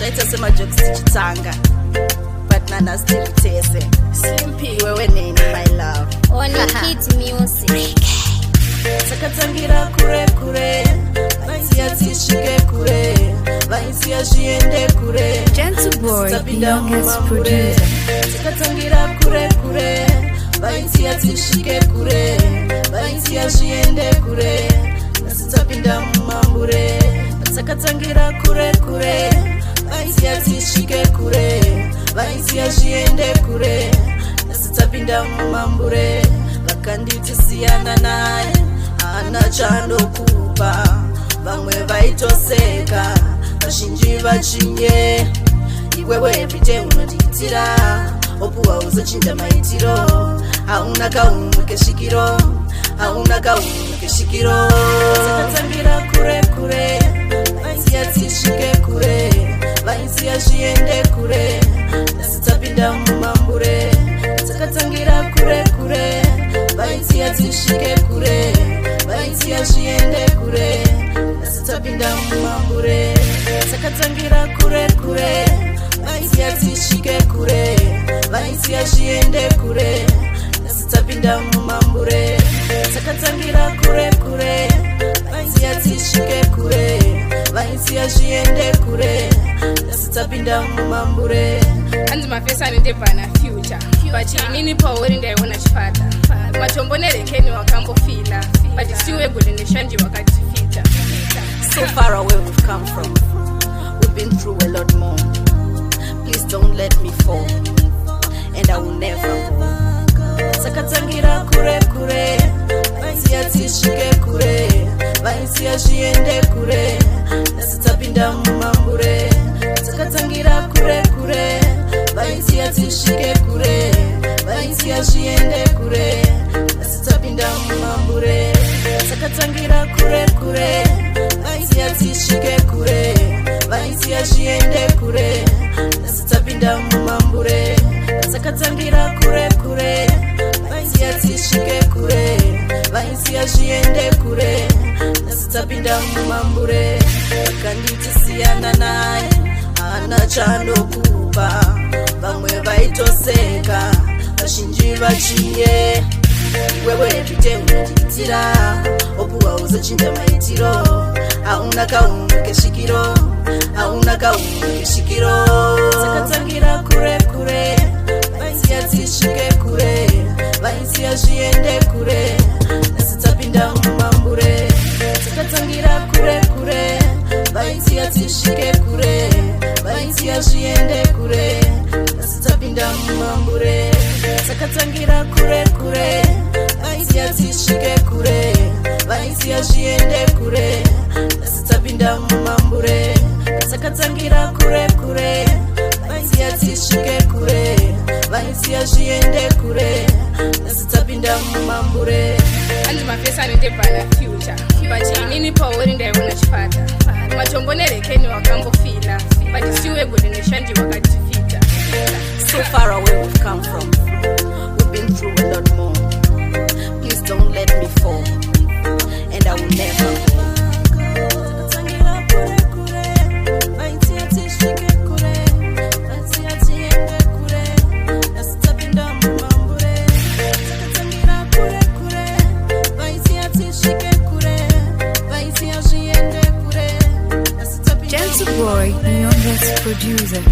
Shaita sema jokes tichitanga, but nana still tese. Slimpy wewe nini my love. OnikidMusiq. Reekay. Sakatangira kure kure, vaisi atishike kure, vaisi ashiende kure. Gentle boy, the youngest producer. Sakatangira kure kure, vaisi atishike kure, vaisi ashiende kure. Nasitapinda mambure. Sakatangira kure kure, vaisi atishike kure, vaisi ashiende kure. Nasitapinda mambure. Vakanditi siyana naye ana chanokupa, vamwe vaitoseka, vazhinji vachinye. Iwewe pite unonditira, opuwa uzochinja maitiro. Hauna kaunhu keshikiro, hauna kaunhu keshikiro. Sakatangira kure kure, vaisi atishike kure, vaisi ashiende kure. Nasitapinda mumambure. Sakatangira kure kure, vaisi atishike kure, vaisi ashiende kure. Nasitapinda mumambure. Sakatangira kure kure, vaisi atishike kure, vaisi ashiende kure. Nasitapinda mumambure. Sakatangira kure kure, vaisi atishike kure, vaisi ashiende kure. Nasitapinda mumambure. Anzi mafesa ndebana future but inini pauri ndaiona chipata matombo nerekeni wakambofila but siwe gule neshanji wakatifita. So far away we've come from, we've been through a lot more. Please don't let me fall, and I will never go. Sakatangira kure kure, vaisi atishike kure, vaisi ashiende kure. Nasitapinda mumambure. Sakatangira kure kure, vaisi atishike kure, vaisi ashiende kure. Nasitapinda mumambure. Sakatangira kure kure, vaisi atishike kure, vaisi ashiende kure. Nasitapinda mumambure. Sakatangira kure kure, vaisi atishike kure, vaisi ashiende kure. Nasitapinda mumambure. Vakanditi siyana naye ana chanokupa, vamwe vaitoseka, vazhinji vachinye. Iwewe pite unonditira, opuwa uzochinja maitiro. Hauna kaunhu keshikiro, hauna kaunhu keshikiro. Sakatangira kure kure, vaisi atishike kure, vaisi ashiende kure. Nasitapinda mumambure. Sakatangira kure kure, vaisi atishike kure, vaisi ashiende kure. Nasitapinda mumambure. Sakatangira kure kure, vaisi atishike kure, vaisi ashiende kure. Nasitapinda mumambure. Sakatangira kure kure, vaisi atishike kure, vaisi ashiende kure. Nasitapinda mumambure. Anzi mafesa ndebana future but inini pauri ndaiona chipata matombo nerekeni wakambofila but siwe gule neshanji wakatifita. So far away we've come from, we've been through a lot more. Please don't let me fall, and I will never go. Gentle boy, the youngest producer.